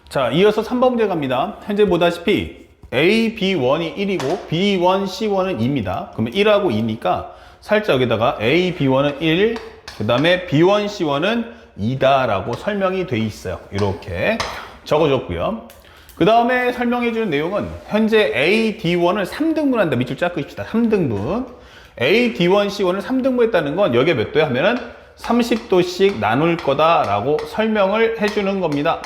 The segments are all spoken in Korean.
자, 이어서 3번 문제 갑니다. 현재 보다시피 A, B1이 1이고 B1, C1은 2입니다. 그러면 1하고 2니까 살짝 여기다가 A, B1은 1, 그 다음에 B1, C1은 2다라고 설명이 돼 있어요. 이렇게 적어줬고요. 그 다음에 설명해주는 내용은 현재 A, D1을 3등분한다. 밑줄 쫙 그립시다. 3등분. A, D1, C1을 3등분했다는 건 여기에 몇 도야 하면은 30도씩 나눌 거다라고 설명을 해주는 겁니다.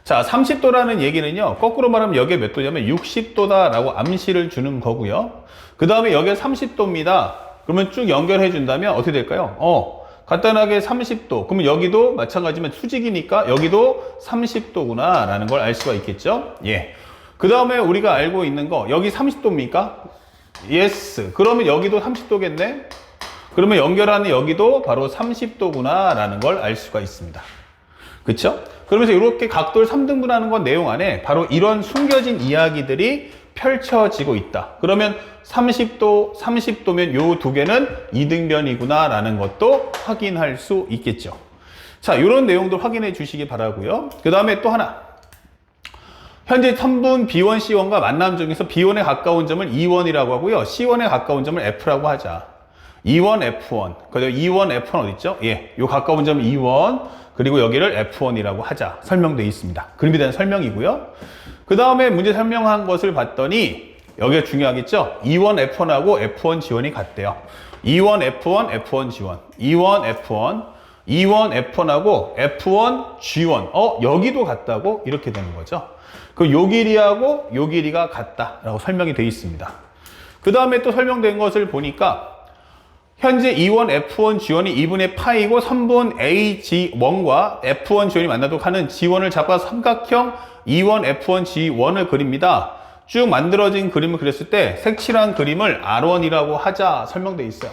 자, 30도라는 얘기는요, 거꾸로 말하면 여기에 몇 도냐면 60도다라고 암시를 주는 거고요. 그 다음에 여기에 30도입니다. 그러면 쭉 연결해 준다면 어떻게 될까요? 간단하게 30도. 그러면 여기도 마찬가지면 수직이니까 여기도 30도구나 라는 걸 알 수가 있겠죠? 예. 그 다음에 우리가 알고 있는 거, 여기 30도입니까? 예스. 그러면 여기도 30도겠네? 그러면 연결하는 여기도 바로 30도구나 라는 걸 알 수가 있습니다. 그쵸? 그러면서 이렇게 각도를 3등분하는 건 내용 안에 바로 이런 숨겨진 이야기들이 펼쳐지고 있다. 그러면 30도, 30도면 요 두 개는 이등변이구나 라는 것도 확인할 수 있겠죠. 자, 이런 내용도 확인해 주시기 바라고요. 그 다음에 또 하나. 현재 선분 B1, C1과 만남 중에서 B1에 가까운 점을 E1이라고 하고요. C1에 가까운 점을 F라고 하자. E1, F1. 그리고 E1, F1 어디 있죠? 예, 요 가까운 점은 E1. 그리고 여기를 F1이라고 하자. 설명되어 있습니다. 그림에 대한 설명이고요. 그 다음에 문제 설명한 것을 봤더니 여기가 중요하겠죠? E1, F1하고 F1, G1이 같대요. E1, F1, F1, G1. E1, F1, E1, F1하고 F1, G1. 여기도 같다고? 이렇게 되는 거죠. 그 요 길이하고 요 길이가 같다라고 설명이 되어 있습니다. 그 다음에 또 설명된 것을 보니까 현재 E1, F1, G1이 2분의 파이고 선분 A, G1과 F1, G1이 만나도록 하는 G1을 잡아서 삼각형 E1, F1, G1을 그립니다. 쭉 만들어진 그림을 그렸을 때 색칠한 그림을 R1이라고 하자 설명되어 있어요.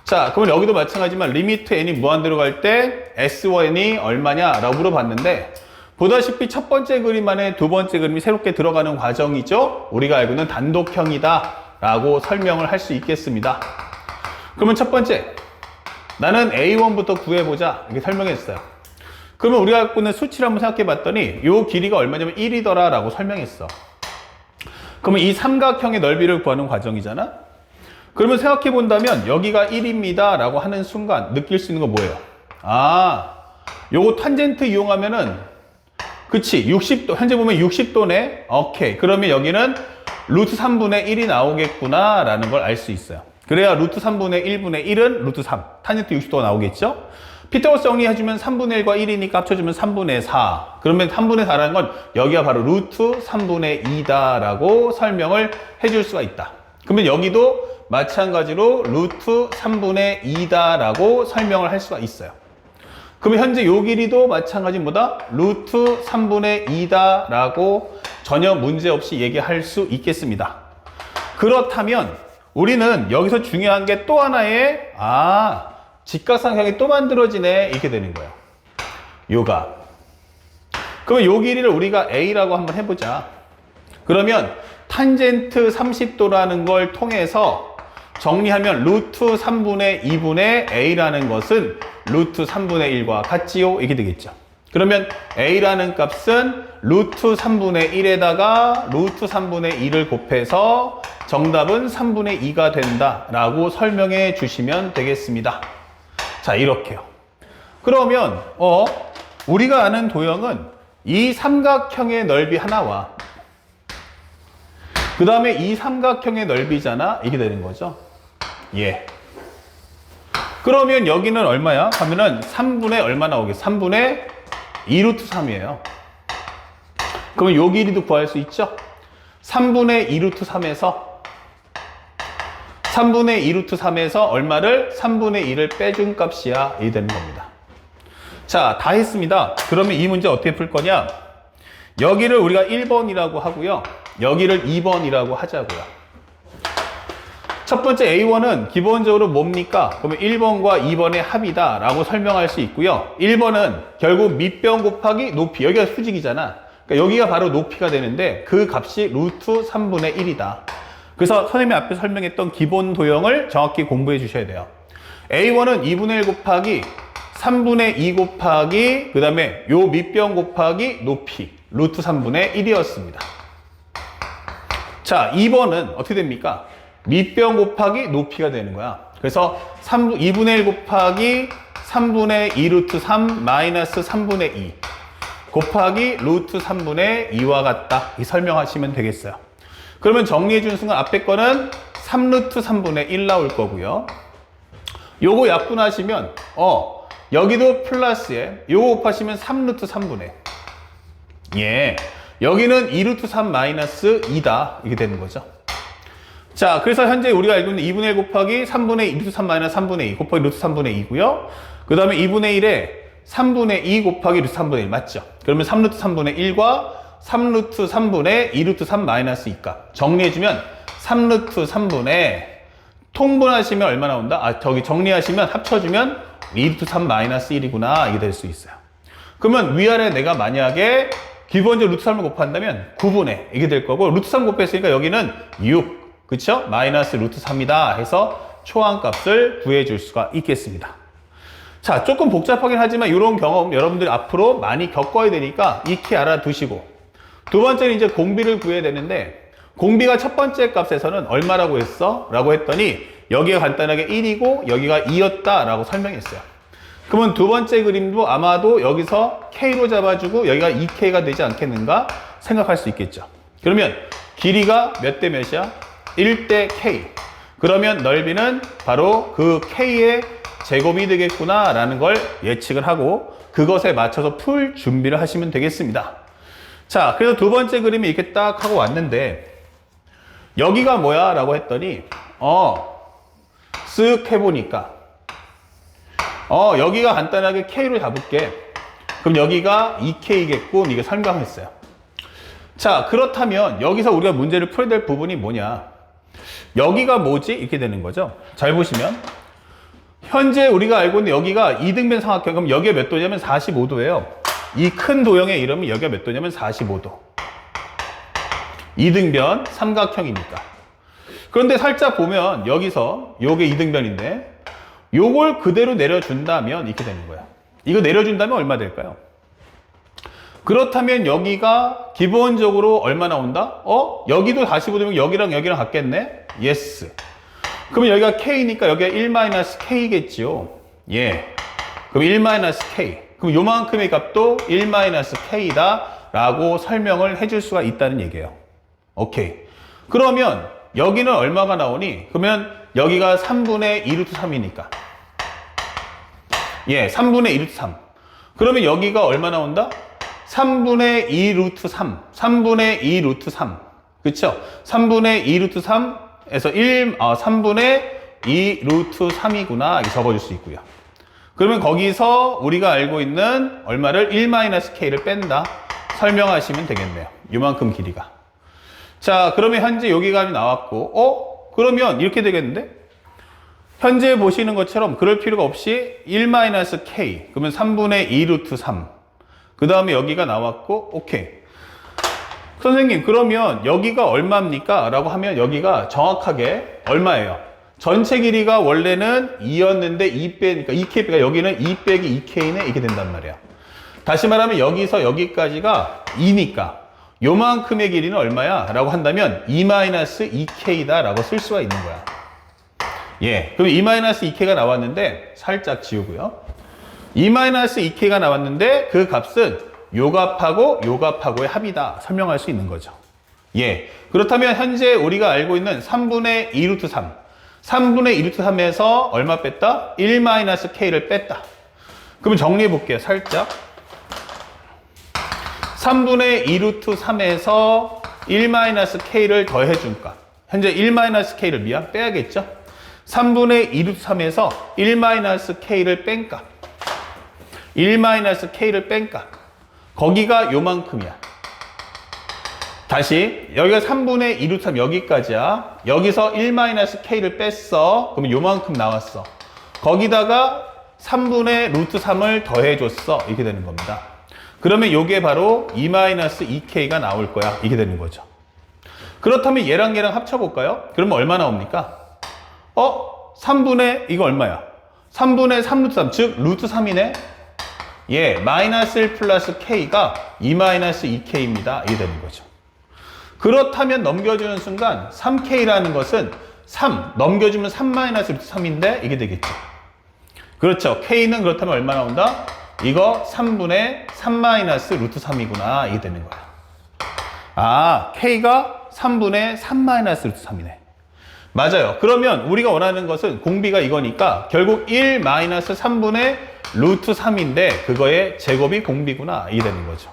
자, 그러면 여기도 마찬가지지만 리미트 n이 무한대로 갈 때 S1이 얼마냐라고 물어봤는데 보다시피 첫 번째 그림 안에 두 번째 그림이 새롭게 들어가는 과정이죠. 우리가 알고 있는 단독형이다 라고 설명을 할 수 있겠습니다. 그러면 첫 번째, 나는 A1부터 구해보자 이렇게 설명했어요. 그러면 우리가 갖고 있는 수치를 한번 생각해 봤더니 이 길이가 얼마냐면 1이더라 라고 설명했어. 그러면 이 삼각형의 넓이를 구하는 과정이잖아. 그러면 생각해 본다면 여기가 1입니다 라고 하는 순간 느낄 수 있는 거 뭐예요? 요거 탄젠트 이용하면은 그치 60도 현재 보면 60도네. 오케이. 그러면 여기는 루트 3분의 1이 나오겠구나 라는 걸 알 수 있어요. 그래야 루트 3분의 1분의 1은 루트 3. 탄젠트 60도가 나오겠죠? 피타고라스 정리해주면 3분의 1과 1이니까 합쳐주면 3분의 4. 그러면 3분의 4라는 건 여기가 바로 루트 3분의 2다라고 설명을 해줄 수가 있다. 그러면 여기도 마찬가지로 루트 3분의 2다라고 설명을 할 수가 있어요. 그러면 현재 요 길이도 마찬가지보다 루트 3분의 2다라고 전혀 문제없이 얘기할 수 있겠습니다. 그렇다면 우리는 여기서 중요한 게 또 하나의 직각삼각형이 또 만들어지네 이렇게 되는 거예요. 요가. 그러면 요 길이를 우리가 A라고 한번 해보자. 그러면 탄젠트 30도라는 걸 통해서 정리하면 루트 3분의 2분의 A라는 것은 루트 3분의 1과 같지요? 이렇게 되겠죠. 그러면 A라는 값은 루트 3분의 1에다가 루트 3분의 2를 곱해서 정답은 3분의 2가 된다라고 설명해 주시면 되겠습니다. 자, 이렇게요. 그러면 우리가 아는 도형은 이 삼각형의 넓이 하나와 그 다음에 이 삼각형의 넓이잖아. 이게 되는 거죠. 예. 그러면 여기는 얼마야? 하면은 3분의 얼마 나오겠어? 3분의 2루트 3이에요. 그러면 요 길이도 구할 수 있죠? 3분의 2루트 3에서 얼마를? 3분의 2를 빼준 값이야. 이 되는 겁니다. 자, 다 했습니다. 그러면 이 문제 어떻게 풀 거냐? 여기를 우리가 1번이라고 하고요. 여기를 2번이라고 하자고요. 첫 번째 A1은 기본적으로 뭡니까? 그러면 1번과 2번의 합이다 라고 설명할 수 있고요. 1번은 결국 밑변 곱하기 높이. 여기가 수직이잖아. 그러니까 여기가 바로 높이가 되는데 그 값이 루트 3분의 1이다. 그래서 선생님이 앞에 설명했던 기본 도형을 정확히 공부해 주셔야 돼요. A1은 2분의 1 곱하기 3분의 2 곱하기 그 다음에 요 밑변 곱하기 높이 루트 3분의 1이었습니다. 자, 2번은 어떻게 됩니까? 밑변 곱하기 높이가 되는 거야. 그래서 2분의 1 곱하기 3분의 2 루트 3 마이너스 3분의 2 곱하기 루트 3분의 2와 같다. 이 설명하시면 되겠어요. 그러면 정리해 주는 순간 앞에 거는 3루트 3분의 1 나올 거고요. 요거 약분하시면 여기도 플러스에 요거 곱하시면 3루트 3분의 예, 여기는 2루트 3 마이너스 2다. 이게 되는 거죠. 자, 그래서 현재 우리가 알고 있는 2분의 1 곱하기 3분의 2 루트 3 마이너스 3분의 2 곱하기 루트 3분의 2고요. 그 다음에 2분의 1에 3분의 2 곱하기 루트 3분의 1 맞죠? 그러면 3루트 3분의 1과 3루트 3분의 2루트 3 마이너스 2값 정리해주면 3루트 3분의 통분하시면 얼마 나온다? 저기 정리하시면 합쳐주면 2루트 3 마이너스 1이구나. 이게 될 수 있어요. 그러면 위아래 내가 만약에 기본적으로 루트 3을 곱한다면 9분의 이게 될 거고 루트 3 곱했으니까 여기는 6 그쵸? 마이너스 루트 3이다 해서 초항값을 구해줄 수가 있겠습니다. 자, 조금 복잡하긴 하지만 이런 경험 여러분들이 앞으로 많이 겪어야 되니까 익히 알아두시고 두 번째는 이제 공비를 구해야 되는데 공비가 첫 번째 값에서는 얼마라고 했어? 라고 했더니 여기가 간단하게 1이고 여기가 2였다 라고 설명했어요. 그러면 두 번째 그림도 아마도 여기서 K로 잡아주고 여기가 2K가 되지 않겠는가 생각할 수 있겠죠. 그러면 길이가 몇 대 몇이야? 1대 K. 그러면 넓이는 바로 그 K의 제곱이 되겠구나 라는 걸 예측을 하고 그것에 맞춰서 풀 준비를 하시면 되겠습니다. 자, 그래서 두 번째 그림이 이렇게 딱 하고 왔는데 여기가 뭐야? 라고 했더니 쓱 해보니까 여기가 간단하게 K로 잡을게. 그럼 여기가 2K겠고 이게 설명했어요. 자, 그렇다면 여기서 우리가 문제를 풀어야 될 부분이 뭐냐? 여기가 뭐지? 이렇게 되는 거죠. 잘 보시면 현재 우리가 알고 있는 여기가 이등변 삼각형. 그럼 여기가 몇 도냐면 45도예요. 이 큰 도형의 이름이 여기가 몇 도냐면 45도. 이등변 삼각형이니까. 그런데 살짝 보면 여기서 요게 이등변인데 요걸 그대로 내려준다면 이렇게 되는 거야. 이거 내려준다면 얼마 될까요? 그렇다면 여기가 기본적으로 얼마 나온다? 여기도 45도면 여기랑 여기랑 같겠네? 예스. 그러면 여기가 K니까 여기가 1-K겠지요. 예. 그럼 1-K. 그럼 요만큼의 값도 1-K다 라고 설명을 해줄 수가 있다는 얘기예요. 오케이. 그러면 여기는 얼마가 나오니? 그러면 여기가 3분의 2 루트 3이니까. 예, 3분의 2 루트 3. 그러면 여기가 얼마 나온다? 3분의 2 루트 3. 3분의 2 루트 3. 그쵸? 3분의 2 루트 3에서 3분의 2 루트 3이구나. 이렇게 적어줄 수 있고요. 그러면 거기서 우리가 알고 있는 얼마를 1-K를 뺀다. 설명하시면 되겠네요. 요만큼 길이가. 자, 그러면 현재 여기가 나왔고, 그러면 이렇게 되겠는데? 현재 보시는 것처럼 그럴 필요가 없이 1-K. 그러면 3분의 2 루트 3. 그 다음에 여기가 나왔고, 오케이. 선생님, 그러면 여기가 얼마입니까? 라고 하면 여기가 정확하게 얼마예요? 전체 길이가 원래는 2였는데 2 빼니까 2K가 여기는 2 빼기 2K네 이렇게 된단 말이야. 다시 말하면 여기서 여기까지가 2니까 요만큼의 길이는 얼마야? 라고 한다면 2-2K다 라고 쓸 수가 있는 거야. 예, 그럼 2-2K가 나왔는데 살짝 지우고요. 2-2K가 나왔는데 그 값은 요 값하고 요 값하고의 합이다. 설명할 수 있는 거죠. 예, 그렇다면 현재 우리가 알고 있는 3분의 2 루트 3. 3분의 2 루트 3에서 얼마 뺐다? 1-K를 뺐다. 그러면 정리해 볼게요. 살짝. 3분의 2 루트 3에서 1-K를 더해준 값. 현재 1-K를 빼야겠죠? 3분의 2 루트 3에서 1-K를 뺀 값. 1-K를 뺀 값. 거기가 요만큼이야. 다시 여기가 3분의 2 루트 3 여기까지야. 여기서 1-K를 뺐어. 그러면 요만큼 나왔어. 거기다가 3분의 루트 3을 더해줬어. 이렇게 되는 겁니다. 그러면 요게 바로 2-2K가 나올 거야. 이렇게 되는 거죠. 그렇다면 얘랑 합쳐볼까요? 그러면 얼마 나옵니까? 3분의 이거 얼마야? 3분의 3 루트 3, 즉 루트 3이네. 예, 마이너스 1 플러스 k가 2 마이너스 2k입니다. 이게 되는 거죠. 그렇다면 넘겨주는 순간 3k라는 것은 3 넘겨주면 3 마이너스 루트 3인데 이게 되겠죠. 그렇죠. k는 그렇다면 얼마 나온다? 이거 3분의 3 마이너스 루트 3이구나. 이게 되는 거야. 아, k가 3분의 3 마이너스 루트 3이네. 맞아요. 그러면 우리가 원하는 것은 공비가 이거니까 결국 1 마이너스 3분의 루트 3인데 그거의 제곱이 공비구나. 이게 되는 거죠.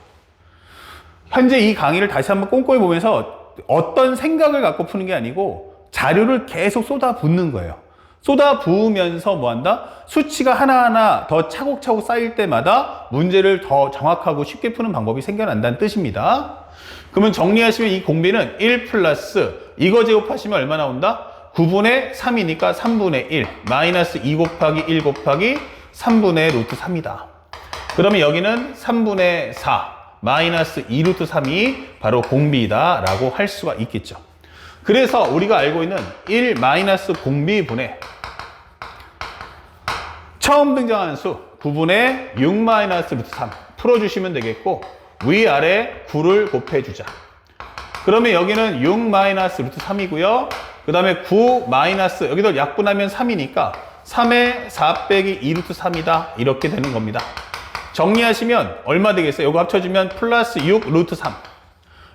현재 이 강의를 다시 한번 꼼꼼히 보면서 어떤 생각을 갖고 푸는 게 아니고 자료를 계속 쏟아붓는 거예요. 쏟아부으면서 뭐 한다? 수치가 하나하나 더 차곡차곡 쌓일 때마다 문제를 더 정확하고 쉽게 푸는 방법이 생겨난다는 뜻입니다. 그러면 정리하시면 이 공비는 1 플러스 이거 제곱하시면 얼마 나온다? 9분의 3이니까 3분의 1 마이너스 2 곱하기 1 곱하기 3분의 루트 3이다. 그러면 여기는 3분의 4 마이너스 2 루트 3이 바로 공비다 라고 할 수가 있겠죠. 그래서 우리가 알고 있는 1 마이너스 공비분의 처음 등장하는 수 9분의 6 마이너스 루트 3 풀어주시면 되겠고 위아래 9를 곱해주자. 그러면 여기는 6 마이너스 루트 3이고요. 그 다음에 9 마이너스 여기도 약분하면 3이니까 3의 4 빼기 2 루트 3이다. 이렇게 되는 겁니다. 정리하시면 얼마 되겠어요? 요거 합쳐주면 플러스 6 루트 3.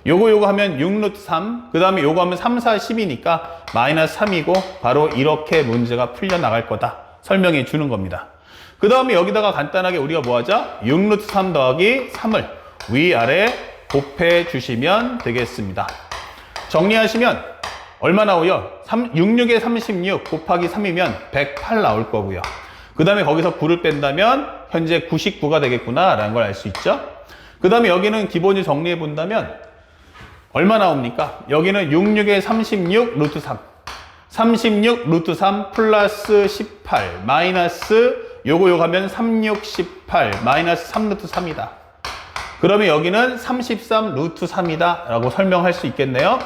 요거 하면 6 루트 3. 그 다음에 요거 하면 3, 4, 10이니까 마이너스 3이고 바로 이렇게 문제가 풀려나갈 거다. 설명해 주는 겁니다. 그 다음에 여기다가 간단하게 우리가 뭐 하자? 6 루트 3 더하기 3을 위아래 곱해 주시면 되겠습니다. 정리하시면 얼마 나오요? 66에 36 곱하기 3이면 108 나올 거고요. 그 다음에 거기서 9를 뺀다면 현재 99가 되겠구나 라는 걸 알 수 있죠. 그 다음에 여기는 기본이 정리해 본다면 얼마 나옵니까? 여기는 66에 36 루트 3 36 루트 3 플러스 18 마이너스 요거 하면 36 18 마이너스 3 루트 3이다. 그러면 여기는 33 루트 3이다 라고 설명할 수 있겠네요.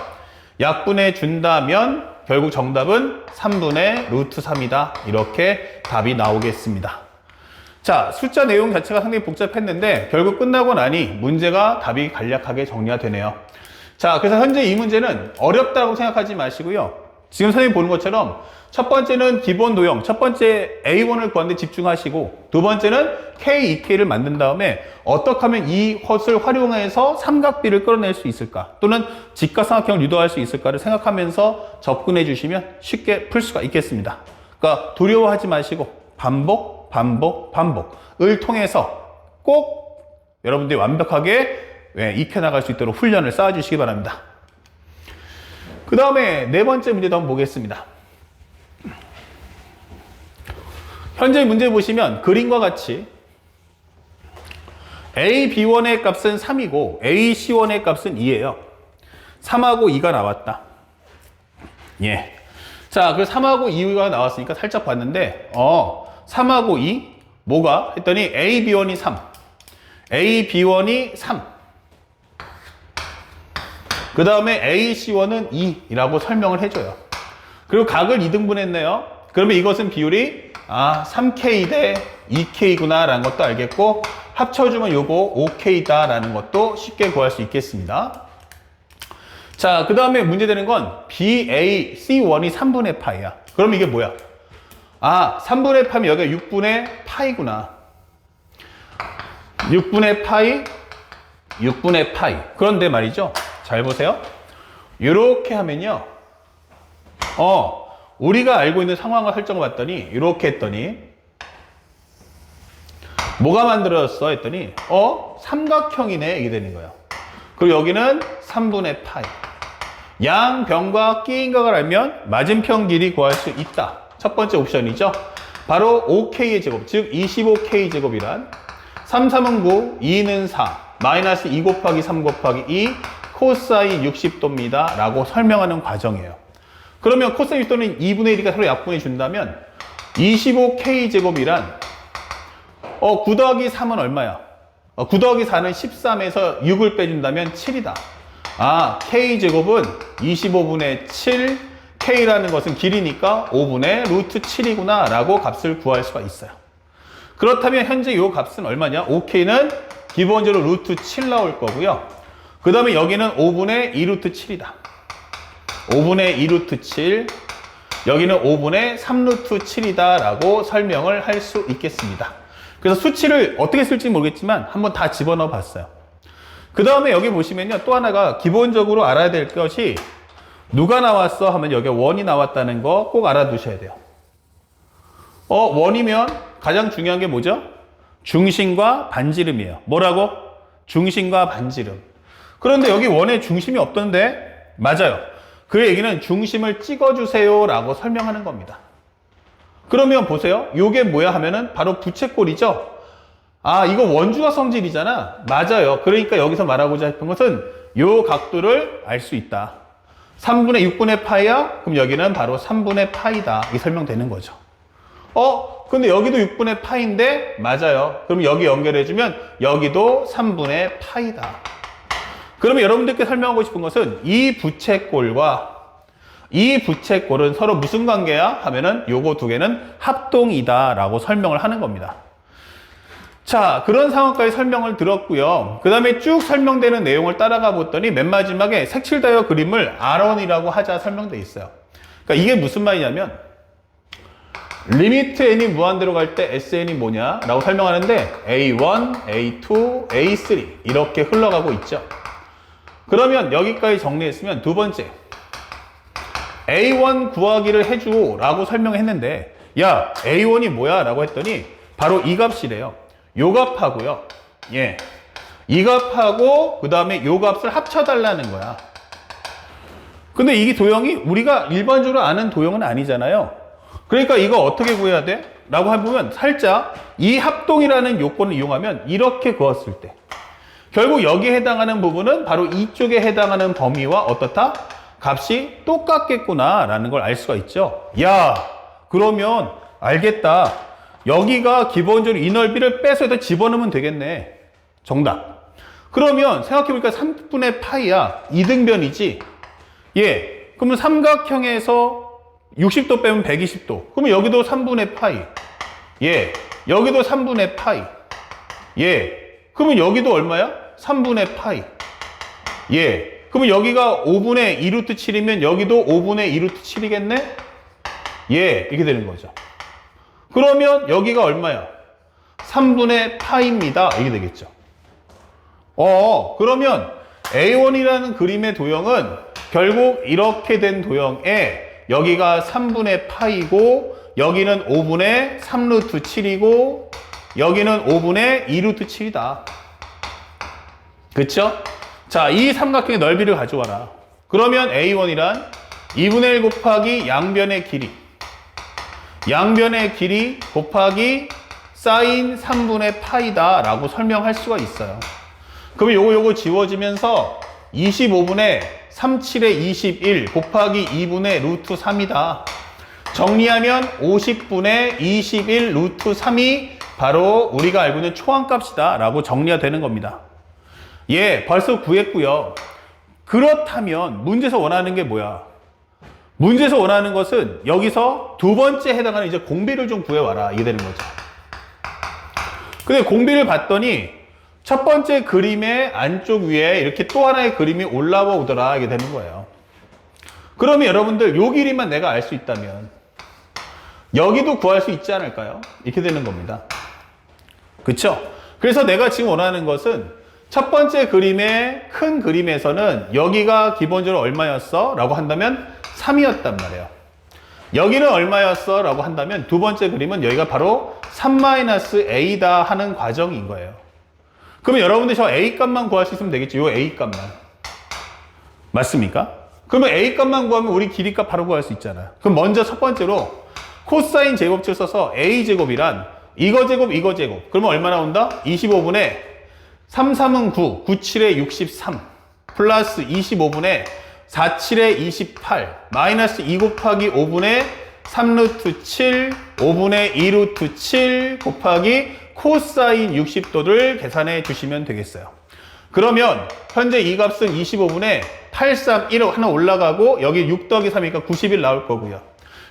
약분해 준다면 결국 정답은 3분의 루트 3이다. 이렇게 답이 나오겠습니다. 자, 숫자 내용 자체가 상당히 복잡했는데 결국 끝나고 나니 문제가 답이 간략하게 정리가 되네요. 자, 그래서 현재 이 문제는 어렵다고 생각하지 마시고요. 지금 선생님이 보는 것처럼 첫 번째는 기본 도형, 첫 번째 A1을 구하는 데 집중하시고 두 번째는 K, 2K를 만든 다음에 어떻게 하면 이 헛을 활용해서 삼각비를 끌어낼 수 있을까 또는 직각삼각형을 유도할 수 있을까를 생각하면서 접근해 주시면 쉽게 풀 수가 있겠습니다. 그러니까 두려워하지 마시고 반복, 반복, 반복을 통해서 꼭 여러분들이 완벽하게 익혀나갈 수 있도록 훈련을 쌓아주시기 바랍니다. 그 다음에 네 번째 문제도 한번 보겠습니다. 현재 문제 보시면 그림과 같이 A, B1의 값은 3이고 A, C1의 값은 2예요. 3하고 2가 나왔다. 예. 자, 그 3하고 2가 나왔으니까 살짝 봤는데 3하고 2 뭐가? 했더니 A, B1이 3 A, B1이 3 그 다음에 A, C1은 2라고 설명을 해줘요. 그리고 각을 2등분 했네요. 그러면 이것은 비율이 3K 대 2K구나 라는 것도 알겠고 합쳐주면 요거 5K다 라는 것도 쉽게 구할 수 있겠습니다. 자, 그 다음에 문제되는 건 BA, C1이 3분의 파이야. 그럼 이게 뭐야? 3분의 파면 여기가 6분의 파이구나. 6분의 파이, 6분의 파이. 그런데 말이죠. 잘 보세요. 이렇게 하면요. 우리가 알고 있는 상황을 설정을 봤더니 이렇게 했더니 뭐가 만들어졌어? 했더니 삼각형이네. 이게 되는 거예요. 그리고 여기는 3분의 파이. 양변과 끼인각을 알면 맞은편 길이 구할 수 있다. 첫 번째 옵션이죠. 바로 5K의 제곱, 즉 25K 제곱이란 3, 3은 9, 2는 4, 마이너스 2 곱하기 3 곱하기 2 코사인 60도입니다. 라고 설명하는 과정이에요. 그러면 코사인 60도는 2분의 1이니까 서로 약분해 준다면 25K 제곱이란 9 더하기 3은 얼마야? 9 더하기 4는 13에서 6을 빼준다면 7이다. K 제곱은 25분의 7 K라는 것은 길이니까 5분의 루트 7이구나 라고 값을 구할 수가 있어요. 그렇다면 현재 이 값은 얼마냐? 5K는 기본적으로 루트 7 나올 거고요. 그 다음에 여기는 5분의 2루트 7이다. 5분의 2루트 7, 여기는 5분의 3루트 7이다 라고 설명을 할 수 있겠습니다. 그래서 수치를 어떻게 쓸지 모르겠지만 한번 다 집어넣어 봤어요. 그 다음에 여기 보시면요, 또 하나가 기본적으로 알아야 될 것이 누가 나왔어 하면 여기 원이 나왔다는 거 꼭 알아두셔야 돼요. 원이면 가장 중요한 게 뭐죠? 중심과 반지름이에요. 뭐라고? 중심과 반지름. 그런데 여기 원에 중심이 없던데? 맞아요. 그 얘기는 중심을 찍어주세요 라고 설명하는 겁니다. 그러면 보세요. 이게 뭐야 하면은 바로 부채꼴이죠. 아, 이거 원주가 성질이잖아. 맞아요. 그러니까 여기서 말하고자 했던 것은 요 각도를 알 수 있다. 3분의 6분의 파이야? 그럼 여기는 바로 3분의 파이다. 이 설명되는 거죠. 근데 여기도 6분의 파인데? 맞아요. 그럼 여기 연결해주면 여기도 3분의 파이다. 그러면 여러분들께 설명하고 싶은 것은 이 부채꼴과 이 부채꼴은 서로 무슨 관계야? 하면은 요거 두 개는 합동이다 라고 설명을 하는 겁니다. 자, 그런 상황까지 설명을 들었고요. 그 다음에 쭉 설명되는 내용을 따라가 봤더니 맨 마지막에 색칠다이어 그림을 R1이라고 하자 설명돼 있어요. 그러니까 이게 무슨 말이냐면 리미트 n이 무한대로 갈 때 SN이 뭐냐 라고 설명하는데 A1, A2, A3 이렇게 흘러가고 있죠. 그러면 여기까지 정리했으면 두 번째 A1 구하기를 해줘 라고 설명했는데 야 A1이 뭐야 라고 했더니 바로 이 값이래요. 요 값하고요. 예, 이 값하고 그 다음에 요 값을 합쳐달라는 거야. 근데 이 도형이 우리가 일반적으로 아는 도형은 아니잖아요. 그러니까 이거 어떻게 구해야 돼? 라고 해보면 살짝 이 합동이라는 요건을 이용하면 이렇게 구했을 때 결국 여기에 해당하는 부분은 바로 이쪽에 해당하는 범위와 어떻다? 값이 똑같겠구나 라는 걸 알 수가 있죠. 야, 그러면 알겠다. 여기가 기본적으로 이 넓이를 빼서 여기다 집어넣으면 되겠네. 정답. 그러면 생각해보니까 3분의 파이야. 이등변이지. 예. 그러면 삼각형에서 60도 빼면 120도. 그러면 여기도 3분의 파이. 예. 여기도 3분의 파이. 예. 그러면 여기도 얼마야? 3분의 파이. 예. 그러면 여기가 5분의 2루트 7이면 여기도 5분의 2루트 7이겠네? 예. 이렇게 되는 거죠. 그러면 여기가 얼마야? 3분의 파입니다. 이게 되겠죠. 그러면 A1이라는 그림의 도형은 결국 이렇게 된 도형에 여기가 3분의 파이고 여기는 5분의 3루트 7이고 여기는 5분의 2루트 7이다. 그쵸? 자, 이 삼각형의 넓이를 가져와라. 그러면 A1이란 2분의 1 곱하기 양변의 길이 양변의 길이 곱하기 사인 3분의 파이다 라고 설명할 수가 있어요. 그러면 요거 지워지면서 25분의 37의 21 곱하기 2분의 루트 3이다. 정리하면 50분의 21 루트 3이 바로 우리가 알고 있는 초항값이다 라고 정리가 되는 겁니다. 예, 벌써 구했고요. 그렇다면 문제에서 원하는 게 뭐야? 문제에서 원하는 것은 여기서 두 번째 해당하는 이제 공비를 좀 구해와라. 이게 되는 거죠. 근데 공비를 봤더니 첫 번째 그림의 안쪽 위에 이렇게 또 하나의 그림이 올라와 오더라. 이게 되는 거예요. 그러면 여러분들 요 길이만 내가 알 수 있다면 여기도 구할 수 있지 않을까요? 이렇게 되는 겁니다. 그쵸? 그래서 내가 지금 원하는 것은 첫 번째 그림의 큰 그림에서는 여기가 기본적으로 얼마였어? 라고 한다면 3이었단 말이에요. 여기는 얼마였어? 라고 한다면 두 번째 그림은 여기가 바로 3-A다 하는 과정인 거예요. 그러면 여러분들 저 A 값만 구할 수 있으면 되겠죠. 요 A 값만. 맞습니까? 그러면 A 값만 구하면 우리 길이 값 바로 구할 수 있잖아요. 그럼 먼저 첫 번째로 코사인 제곱치를 써서 A 제곱이란 이거 제곱 이거 제곱. 그러면 얼마 나온다? 25분의 3, 3은 9, 9, 7에 63 플러스 25분의 4, 7에 28 마이너스 2 곱하기 5분의 3루트 7 5분의 2루트 7 곱하기 코사인 60도를 계산해 주시면 되겠어요. 그러면 현재 이 값은 25분의 8, 3, 1 하나 올라가고 여기 6 더하기 3이니까 91 나올 거고요.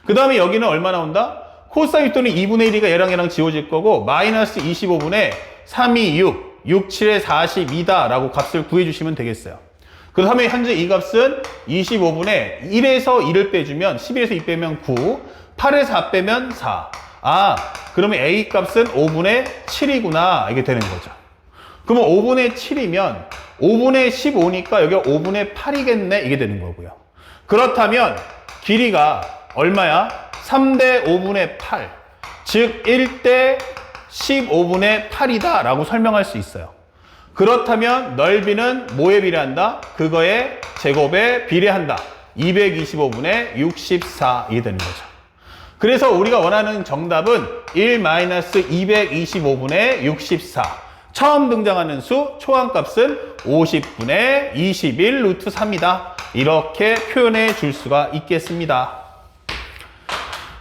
그 다음에 여기는 얼마 나온다? 코사인 또는 2분의 1이가 얘랑 지워질 거고 마이너스 25분의 3, 2, 6, 6, 7에 42다 라고 값을 구해주시면 되겠어요. 그 다음에 현재 이 값은 25분의 1에서 2를 빼주면 11에서 2 빼면 9, 8에서 4 빼면 4. 아, 그러면 A 값은 5분의 7이구나 이게 되는 거죠. 그러면 5분의 7이면 5분의 15니까 여기가 5분의 8이겠네 이게 되는 거고요. 그렇다면 길이가 얼마야? 3대 5분의 8, 즉 1대 15분의 8이다 라고 설명할 수 있어요. 그렇다면 넓이는 뭐에 비례한다? 그거의 제곱에 비례한다. 225분의 64 이게 되는 거죠. 그래서 우리가 원하는 정답은 1-225분의 64. 처음 등장하는 수 초항값은 50분의 21 루트 3이다. 이렇게 표현해 줄 수가 있겠습니다.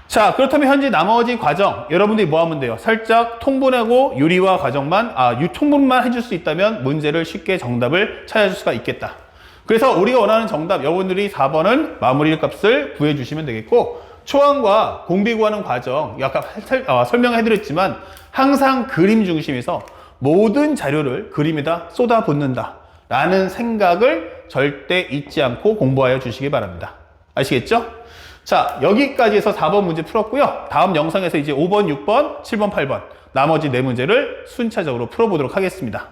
자, 그렇다면 현재 나머지 과정 여러분들이 뭐 하면 돼요? 살짝 통분하고 유리화 과정만 통분만 해줄 수 있다면 문제를 쉽게 정답을 찾아줄 수가 있겠다. 그래서 우리가 원하는 정답 여러분들이 4번은 마무리 값을 구해주시면 되겠고 초항과 공비 구하는 과정 아까 설명해 드렸지만 항상 그림 중심에서 모든 자료를 그림에다 쏟아붓는다 라는 생각을 절대 잊지 않고 공부하여 주시기 바랍니다. 아시겠죠? 자, 여기까지 해서 4번 문제 풀었고요. 다음 영상에서 이제 5번, 6번, 7번, 8번 나머지 4문제를 순차적으로 풀어보도록 하겠습니다.